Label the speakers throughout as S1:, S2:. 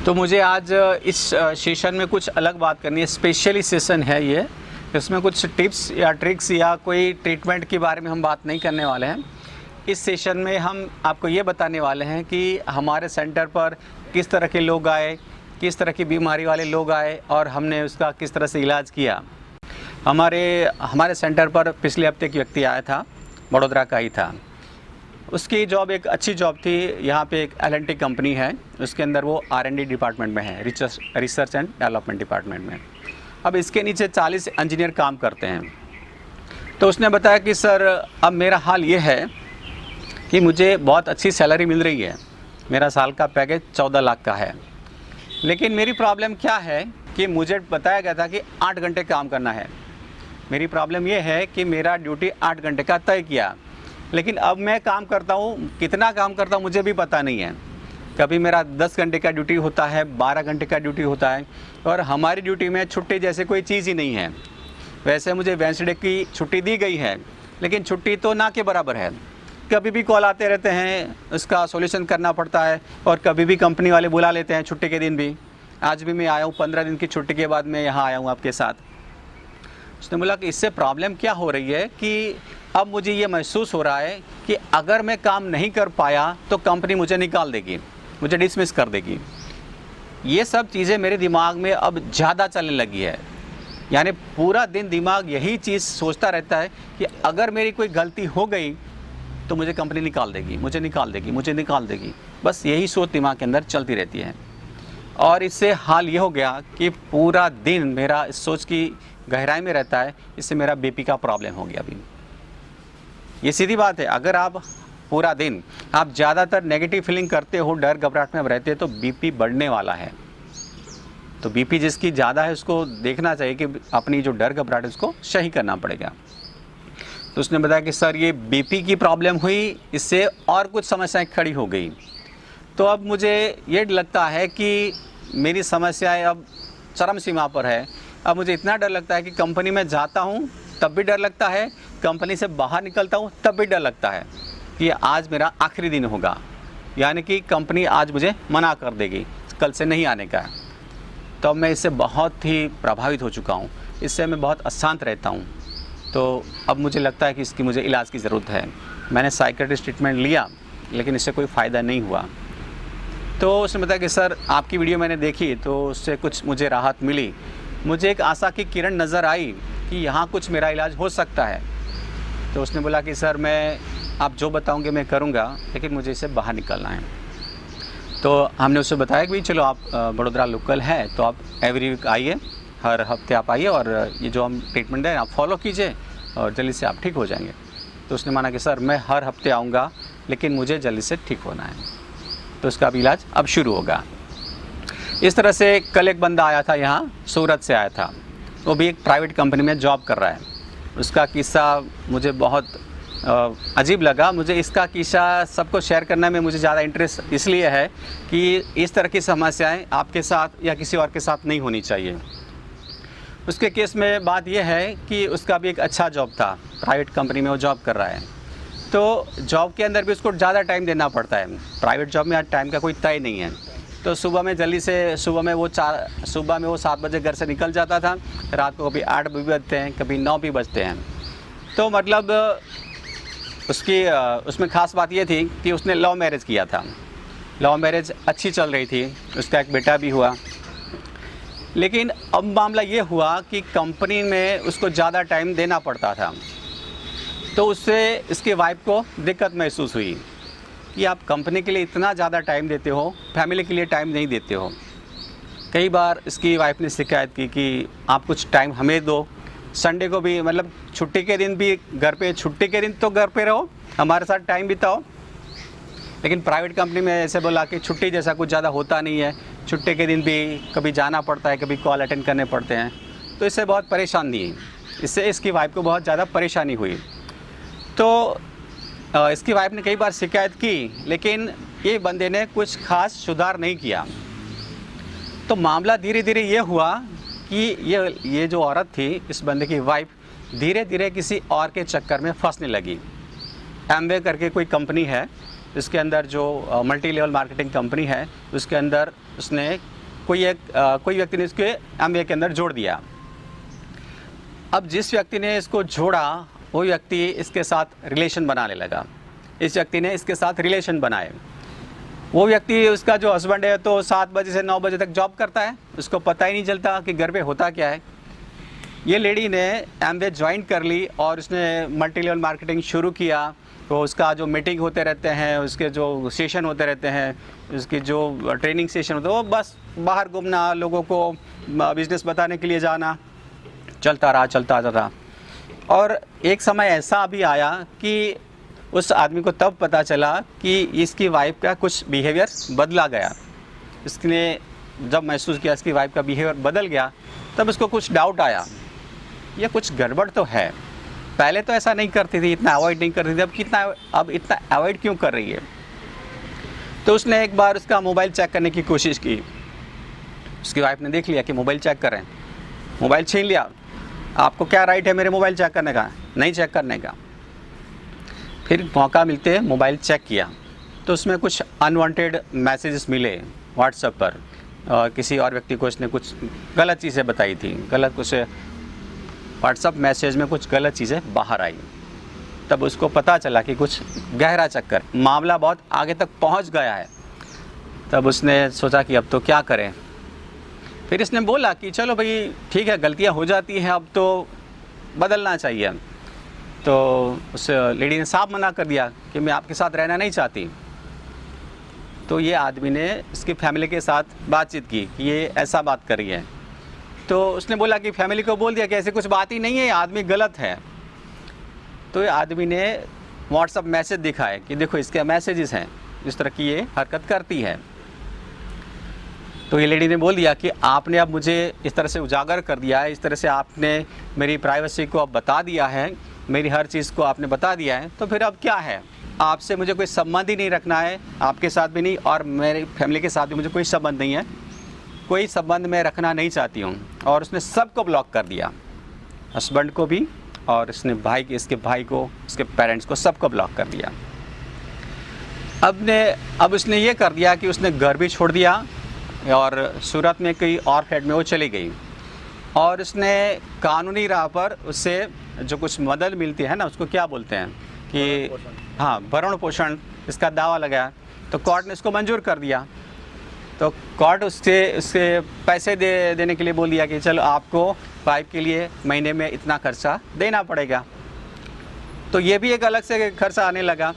S1: तो मुझे आज इस सेशन में कुछ अलग बात करनी है। स्पेशली सेशन है ये, इसमें कुछ टिप्स या ट्रिक्स या कोई ट्रीटमेंट के बारे में हम बात नहीं करने वाले हैं। इस सेशन में हम आपको ये बताने वाले हैं कि हमारे सेंटर पर किस तरह के लोग आए, किस तरह की बीमारी वाले लोग आए और हमने उसका किस तरह से इलाज किया। हमारे सेंटर पर पिछले हफ्ते एक व्यक्ति आया था, बड़ौदा का ही था। उसकी जॉब एक अच्छी जॉब थी। यहाँ पे एक L&T कंपनी है, उसके अंदर वो R&D डिपार्टमेंट में है, रिसर्च एंड डेवलपमेंट डिपार्टमेंट में। अब इसके नीचे 40 इंजीनियर काम करते हैं। तो उसने बताया कि सर अब मेरा हाल ये है कि मुझे बहुत अच्छी सैलरी मिल रही है, मेरा साल का पैकेज 14 लाख का है, लेकिन मेरी प्रॉब्लम क्या है कि मुझे बताया गया था कि 8 घंटे काम करना है। मेरी प्रॉब्लम ये है कि मेरा ड्यूटी 8 घंटे का तय किया, लेकिन अब मैं काम करता हूँ, कितना काम करता हूँ मुझे भी पता नहीं है। कभी मेरा 10 घंटे का ड्यूटी होता है, 12 घंटे का ड्यूटी होता है, और हमारी ड्यूटी में छुट्टी जैसे कोई चीज़ ही नहीं है। वैसे मुझे वेडनेसडे की छुट्टी दी गई है, लेकिन छुट्टी तो ना के बराबर है। कभी भी कॉल आते रहते हैं, उसका सॉल्यूशन करना पड़ता है, और कभी भी कंपनी वाले बुला लेते हैं छुट्टी के दिन भी। आज भी मैं आया हूँ, 15 दिन की छुट्टी के बाद मैं यहाँ आया हूँ आपके साथ। उसने बोला कि इससे प्रॉब्लम क्या हो रही है कि अब मुझे ये महसूस हो रहा है कि अगर मैं काम नहीं कर पाया तो कंपनी मुझे निकाल देगी, मुझे डिसमिस कर देगी। ये सब चीज़ें मेरे दिमाग में अब ज़्यादा चलने लगी है। यानी पूरा दिन दिमाग यही चीज़ सोचता रहता है कि अगर मेरी कोई गलती हो गई तो मुझे कंपनी निकाल देगी, मुझे निकाल देगी, मुझे निकाल देगी। बस यही सोच दिमाग के अंदर चलती रहती है। और इससे हाल ये हो गया कि पूरा दिन मेरा इस सोच की गहराई में रहता है। इससे मेरा BP का प्रॉब्लम हो गया अभी। ये सीधी बात है, अगर आप पूरा दिन आप ज़्यादातर नेगेटिव फीलिंग करते हो, डर घबराहट में आप रहते हो, तो BP बढ़ने वाला है। तो BP जिसकी ज़्यादा है उसको देखना चाहिए कि अपनी जो डर घबराहट है उसको सही करना पड़ेगा। तो उसने बताया कि सर ये BP की प्रॉब्लम हुई, इससे और कुछ समस्याएं खड़ी हो गई। तो अब मुझे ये लगता है कि मेरी समस्याएं अब चरम सीमा पर है। अब मुझे इतना डर लगता है कि कंपनी में जाता हूँ तब भी डर लगता है, कंपनी से बाहर निकलता हूँ तब भी डर लगता है कि आज मेरा आखिरी दिन होगा, यानी कि कंपनी आज मुझे मना कर देगी, कल से नहीं आने का है। तो अब मैं इससे बहुत ही प्रभावित हो चुका हूँ, इससे मैं बहुत अशांत रहता हूँ। तो अब मुझे लगता है कि इसकी मुझे इलाज की ज़रूरत है। मैंने साइकियाट्रिस्ट ट्रीटमेंट लिया, लेकिन इससे कोई फ़ायदा नहीं हुआ। तो उसने बताया कि सर आपकी वीडियो मैंने देखी तो उससे कुछ मुझे राहत मिली, मुझे एक आशा की किरण नज़र आई कि यहाँ कुछ मेरा इलाज हो सकता है। तो उसने बोला कि सर मैं आप जो बताओगे मैं करूँगा, लेकिन मुझे इससे बाहर निकलना है। तो हमने उससे बताया कि चलो आप बड़ौदा लोकल है तो आप एवरी वीक आइए, हर हफ्ते आप आइए और ये जो हम ट्रीटमेंट दें आप फॉलो कीजिए और जल्दी से आप ठीक हो जाएंगे। तो उसने माना कि सर मैं हर हफ्ते आऊँगा, लेकिन मुझे जल्दी से ठीक होना है। तो उसका अब इलाज अब शुरू होगा। इस तरह से कल एक बंदा आया था, यहाँ सूरत से आया था, वो भी एक प्राइवेट कंपनी में जॉब कर रहा है। उसका किस्सा मुझे बहुत अजीब लगा। मुझे इसका किस्सा सबको शेयर करने में मुझे ज़्यादा इंटरेस्ट इसलिए है कि इस तरह की समस्याएं आपके साथ या किसी और के साथ नहीं होनी चाहिए। उसके केस में बात यह है कि उसका भी एक अच्छा जॉब था, प्राइवेट कंपनी में वो जॉब कर रहा है। तो जॉब के अंदर भी उसको ज़्यादा टाइम देना पड़ता है। प्राइवेट जॉब में आज टाइम का कोई तय नहीं है। तो सुबह में जल्दी से सुबह में वो 7 बजे घर से निकल जाता था, रात को कभी 8 भी बजते हैं, कभी 9 भी बजते हैं। तो मतलब उसमें ख़ास बात ये थी कि उसने लव मैरिज किया था। लव मैरिज अच्छी चल रही थी, उसका एक बेटा भी हुआ। लेकिन अब मामला ये हुआ कि कंपनी में उसको ज़्यादा टाइम देना पड़ता था, तो उससे इसकी वाइफ को दिक्कत महसूस हुई कि आप कंपनी के लिए इतना ज़्यादा टाइम देते हो, फैमिली के लिए टाइम नहीं देते हो। कई बार इसकी वाइफ ने शिकायत की कि आप कुछ टाइम हमें दो, संडे को भी, मतलब छुट्टी के दिन भी घर पे, छुट्टी के दिन तो घर पे रहो, हमारे साथ टाइम बिताओ। लेकिन प्राइवेट कंपनी में ऐसे बोला कि छुट्टी जैसा कुछ ज़्यादा होता नहीं है, छुट्टी के दिन भी कभी जाना पड़ता है, कभी कॉल अटेंड करने पड़ते हैं। तो इससे बहुत परेशानी हुई, इससे इसकी वाइफ को बहुत ज़्यादा परेशानी हुई। तो इसकी वाइफ ने कई बार शिकायत की, लेकिन ये बंदे ने कुछ खास सुधार नहीं किया। तो मामला धीरे धीरे ये हुआ कि ये जो औरत थी, इस बंदे की वाइफ, धीरे धीरे किसी और के चक्कर में फंसने लगी। एमवे करके कोई कंपनी है, इसके अंदर जो मल्टी लेवल मार्केटिंग कंपनी है उसके अंदर उसने कोई व्यक्ति ने इसके एमबीए के अंदर जोड़ दिया। अब जिस व्यक्ति ने इसको जोड़ा वो व्यक्ति इसके साथ रिलेशन बनाने लगा, इस व्यक्ति ने इसके साथ रिलेशन बनाए। वो व्यक्ति, उसका जो हस्बैंड है, तो 7 बजे से 9 बजे तक जॉब करता है, उसको पता ही नहीं चलता कि घर पे होता क्या है। ये लेडी ने एमबीए ज्वाइन कर ली और उसने मल्टी लेवल मार्केटिंग शुरू किया। तो उसका जो मीटिंग होते रहते हैं, उसके जो सेशन होते रहते हैं, उसकी जो ट्रेनिंग सेशन होते हैं, वो बस बाहर घूमना, लोगों को बिजनेस बताने के लिए जाना, चलता रहा। और एक समय ऐसा भी आया कि उस आदमी को तब पता चला कि इसकी वाइफ का कुछ बिहेवियर बदला गया। इसने जब महसूस किया इसकी वाइफ का बिहेवियर बदल गया, तब उसको कुछ डाउट आया, ये कुछ गड़बड़ तो है। पहले तो ऐसा नहीं करती थी, इतना अवॉइड नहीं करती थी, अब इतना अवॉइड क्यों कर रही है। तो उसने एक बार उसका मोबाइल चेक करने की कोशिश की। उसकी वाइफ ने देख लिया कि मोबाइल चेक कर रहे हैं, मोबाइल छीन लिया। आपको क्या राइट है मेरे मोबाइल चेक करने का, नहीं चेक करने का। फिर मौका मिलते मोबाइल चेक किया तो उसमें कुछ अनवांटेड मैसेजेस मिले व्हाट्सएप पर। किसी और व्यक्ति को उसने कुछ गलत चीज़ें बताई थी, गलत कुछ व्हाट्सएप मैसेज में कुछ गलत चीज़ें बाहर आई। तब उसको पता चला कि कुछ गहरा चक्कर, मामला बहुत आगे तक पहुंच गया है। तब उसने सोचा कि अब तो क्या करें। फिर इसने बोला कि चलो भाई ठीक है, गलतियां हो जाती हैं, अब तो बदलना चाहिए। तो उस लेडी ने साफ मना कर दिया कि मैं आपके साथ रहना नहीं चाहती। तो ये आदमी ने इसकी फैमिली के साथ बातचीत की कि ये ऐसा बात कर रही है। तो उसने बोला कि फैमिली को बोल दिया कि ऐसे कुछ बात ही नहीं है, ये आदमी गलत है। तो ये आदमी ने व्हाट्सएप मैसेज दिखाए कि देखो इसके मैसेजेस हैं, जिस तरह की ये हरकत करती है। तो ये लेडी ने बोल दिया कि आपने अब मुझे इस तरह से उजागर कर दिया है, इस तरह से आपने मेरी प्राइवेसी को अब बता दिया है, मेरी हर चीज़ को आपने बता दिया है, तो फिर अब क्या है, आपसे मुझे कोई संबंध ही नहीं रखना है, आपके साथ भी नहीं और मेरी फैमिली के साथ भी मुझे कोई संबंध नहीं है, कोई संबंध मैं रखना नहीं चाहती हूँ। और उसने सबको ब्लॉक कर दिया, हस्बैंड को भी, और इसने इसके भाई को, इसके पेरेंट्स को, सबको ब्लॉक कर दिया। अब उसने ये कर दिया कि उसने घर भी छोड़ दिया और सूरत में कई और फ्लैट में वो चली गई। और उसने कानूनी राह पर उससे जो कुछ मदद मिलती है ना, उसको क्या बोलते हैं कि हाँ, भरण पोषण, इसका दावा लगाया। तो कोर्ट ने इसको मंजूर कर दिया। तो कोर्ट उससे पैसे देने के लिए बोल दिया कि चलो आपको वाइफ के लिए महीने में इतना खर्चा देना पड़ेगा। तो ये भी एक अलग से खर्चा आने लगा।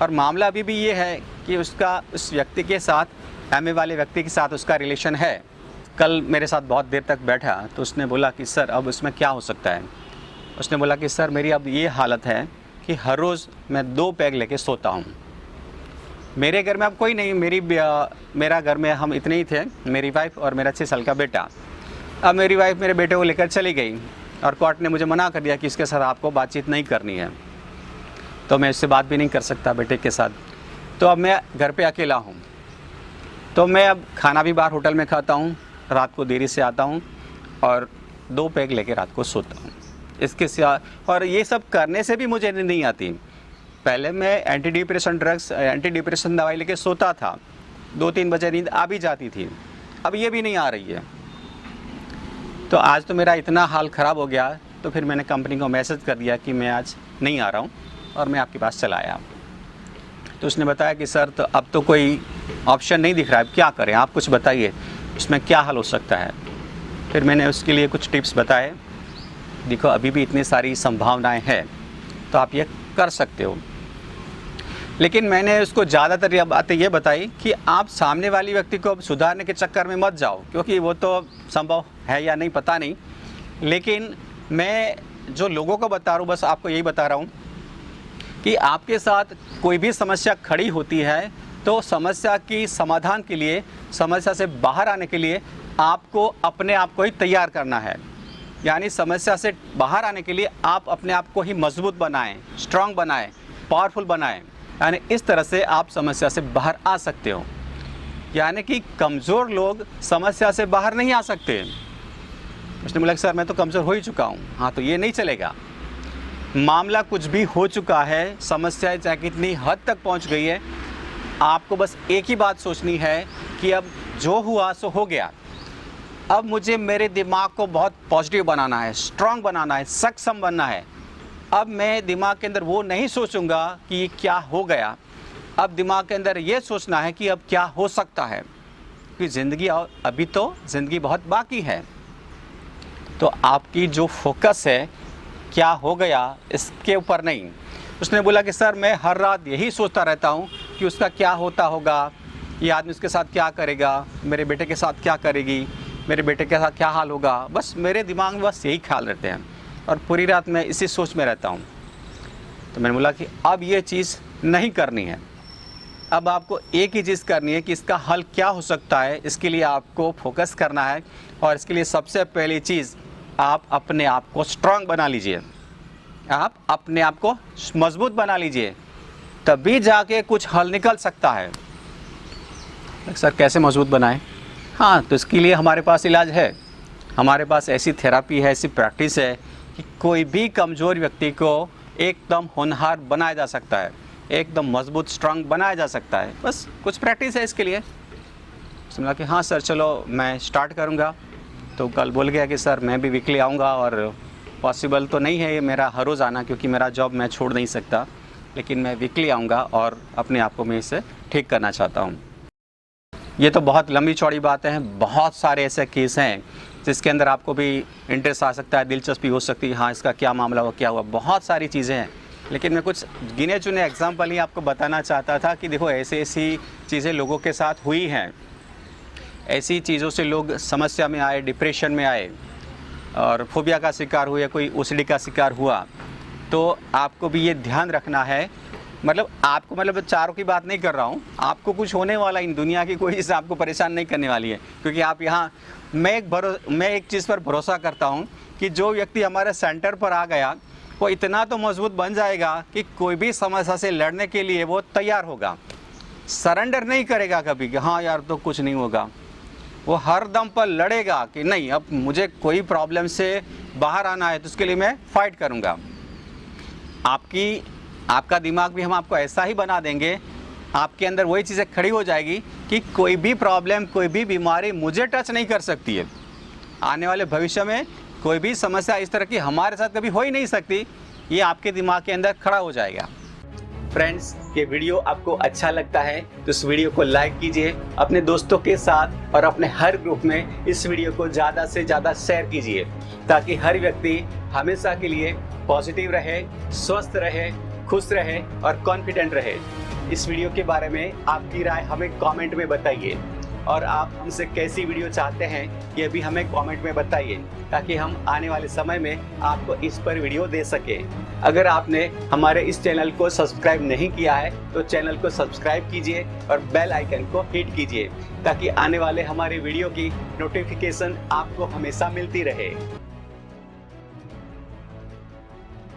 S1: और मामला अभी भी ये है कि उसका उस व्यक्ति के साथ, एमए वाले व्यक्ति के साथ उसका रिलेशन है। कल मेरे साथ बहुत देर तक बैठा तो उसने बोला कि सर अब उसमें क्या हो सकता है। उसने बोला कि सर मेरी अब ये हालत है कि हर रोज़ मैं 2 पैग लेके सोता हूँ। मेरे घर में अब कोई नहीं, मेरा घर में हम इतने ही थे, मेरी वाइफ और मेरा 6 साल का बेटा। अब मेरी वाइफ मेरे बेटे को लेकर चली गई और कोर्ट ने मुझे मना कर दिया कि इसके साथ आपको बातचीत नहीं करनी है। तो मैं इससे बात भी नहीं कर सकता बेटे के साथ। तो अब मैं घर पे अकेला हूँ। तो मैं अब खाना भी बाहर होटल में खाता हूँ, रात को देरी से आता हूँ और 2 पैग लेके रात को सोता हूँ। इसके सिवा और ये सब करने से भी मुझे नींद नहीं आती। पहले मैं एंटी डिप्रेशन दवाई लेके सोता था, 2-3 बजे नींद आ भी जाती थी, अब ये भी नहीं आ रही है। तो आज तो मेरा इतना हाल ख़राब हो गया, तो फिर मैंने कंपनी को मैसेज कर दिया कि मैं आज नहीं आ रहा हूँ और मैं आपके पास चला आया। तो उसने बताया कि सर तो अब तो कोई ऑप्शन नहीं दिख रहा है, अब क्या करें, आप कुछ बताइए इसमें क्या हल हो सकता है। फिर मैंने उसके लिए कुछ टिप्स बताए। देखो अभी भी इतनी सारी संभावनाएं हैं तो आप ये कर सकते हो। लेकिन मैंने उसको ज़्यादातर ये बातें ये बताई कि आप सामने वाली व्यक्ति को सुधारने के चक्कर में मत जाओ, क्योंकि वो तो संभव है या नहीं पता नहीं। लेकिन मैं जो लोगों को बता रहा हूँ, बस आपको यही बता रहा हूँ कि आपके साथ कोई भी समस्या खड़ी होती है तो समस्या की समाधान के लिए, समस्या से बाहर आने के लिए आपको अपने आप को ही तैयार करना है। यानी समस्या से बाहर आने के लिए आप अपने आप को ही मजबूत बनाएं, स्ट्रांग बनाएं, पावरफुल बनाएं। यानी इस तरह से आप समस्या से बाहर आ सकते हो। यानी कि कमज़ोर लोग समस्या से बाहर नहीं आ सकते। उसने बोला सर मैं तो कमज़ोर हो ही चुका हूँ। हाँ, तो ये नहीं चलेगा। मामला कुछ भी हो चुका है, समस्या चाहे कितनी हद तक पहुँच गई है, आपको बस एक ही बात सोचनी है कि अब जो हुआ सो हो गया। अब मुझे मेरे दिमाग को बहुत पॉजिटिव बनाना है, स्ट्रांग बनाना है, सक्षम बनना है। अब मैं दिमाग के अंदर वो नहीं सोचूंगा कि ये क्या हो गया, अब दिमाग के अंदर ये सोचना है कि अब क्या हो सकता है, कि ज़िंदगी और अभी तो ज़िंदगी बहुत बाकी है। तो आपकी जो फोकस है क्या हो गया इसके ऊपर नहीं। उसने बोला कि सर मैं हर रात यही सोचता रहता हूँ कि उसका क्या होता होगा, ये आदमी उसके साथ क्या करेगा, मेरे बेटे के साथ क्या करेगी, मेरे बेटे के साथ क्या हाल होगा, बस मेरे दिमाग में बस यही ख्याल रहते हैं और पूरी रात मैं इसी सोच में रहता हूँ। तो मैंने बोला कि अब ये चीज़ नहीं करनी है, अब आपको एक ही चीज़ करनी है कि इसका हल क्या हो सकता है। इसके लिए आपको फोकस करना है और इसके लिए सबसे पहली चीज़ आप अपने आप को स्ट्रांग बना लीजिए, आप अपने आप को मजबूत बना लीजिए, तभी जाके कुछ हल निकल सकता है। सर कैसे मजबूत बनाएं? हाँ, तो इसके लिए हमारे पास इलाज है, हमारे पास ऐसी थेरेपी है, ऐसी प्रैक्टिस है कि कोई भी कमज़ोर व्यक्ति को एकदम होनहार बनाया जा सकता है, एकदम मजबूत स्ट्रांग बनाया जा सकता है। बस कुछ प्रैक्टिस है इसके लिए। समझा कि हाँ सर चलो मैं स्टार्ट करूँगा। तो कल बोल गया कि सर मैं भी वीकली आऊँगा, और पॉसिबल तो नहीं है ये मेरा हर रोज़ आना, क्योंकि मेरा जॉब मैं छोड़ नहीं सकता, लेकिन मैं वीकली आऊँगा और अपने आप को मैं इसे ठीक करना चाहता हूँ। ये तो बहुत लंबी चौड़ी बातें हैं, बहुत सारे ऐसे केस हैं जिसके अंदर आपको भी इंटरेस्ट आ सकता है, दिलचस्पी हो सकती है, हाँ इसका क्या मामला हुआ, क्या हुआ, बहुत सारी चीज़ें हैं। लेकिन मैं कुछ गिने चुने एग्जाम्पल ही आपको बताना चाहता था कि देखो ऐसी ऐसी चीज़ें लोगों के साथ हुई हैं, ऐसी चीज़ों से लोग समस्या में आए, डिप्रेशन में आए और फोबिया का शिकार हुए, कोई ओसीडी का शिकार हुआ। तो आपको भी ये ध्यान रखना है, मतलब आपको, मतलब चारों की बात नहीं कर रहा हूँ, आपको कुछ होने वाला इन दुनिया की कोई चीज़ आपको परेशान नहीं करने वाली है, क्योंकि आप यहाँ, मैं एक चीज़ पर भरोसा करता हूँ कि जो व्यक्ति हमारे सेंटर पर आ गया वो इतना तो मजबूत बन जाएगा कि कोई भी समस्या से लड़ने के लिए वो तैयार होगा, सरेंडर नहीं करेगा कभी कि हाँ यार तो कुछ नहीं होगा। वो हर दम पर लड़ेगा कि नहीं, अब मुझे कोई प्रॉब्लम से बाहर आना है तो उसके लिए मैं फाइट करूँगा। आपका दिमाग भी हम आपको ऐसा ही बना देंगे, आपके अंदर वही चीज़ें खड़ी हो जाएगी कि कोई भी प्रॉब्लम, कोई भी बीमारी मुझे टच नहीं कर सकती है। आने वाले भविष्य में कोई भी समस्या इस तरह की हमारे साथ कभी हो ही नहीं सकती, ये आपके दिमाग के अंदर खड़ा हो जाएगा। फ्रेंड्स, ये वीडियो आपको अच्छा लगता है तो इस वीडियो को लाइक कीजिए, अपने दोस्तों के साथ और अपने हर ग्रुप में इस वीडियो को ज़्यादा से ज़्यादा शेयर कीजिए, ताकि हर व्यक्ति हमेशा के लिए पॉजिटिव रहे, स्वस्थ रहे, खुश रहे और कॉन्फिडेंट रहे। इस वीडियो के बारे में आपकी राय हमें कमेंट में बताइए, और आप हमसे कैसी वीडियो चाहते हैं ये भी हमें कमेंट में बताइए, ताकि हम आने वाले समय में आपको इस पर वीडियो दे सकें। अगर आपने हमारे इस चैनल को सब्सक्राइब नहीं किया है तो चैनल को सब्सक्राइब कीजिए और बेल आइकन को हिट कीजिए, ताकि आने वाले हमारे वीडियो की नोटिफिकेशन आपको हमेशा मिलती रहे।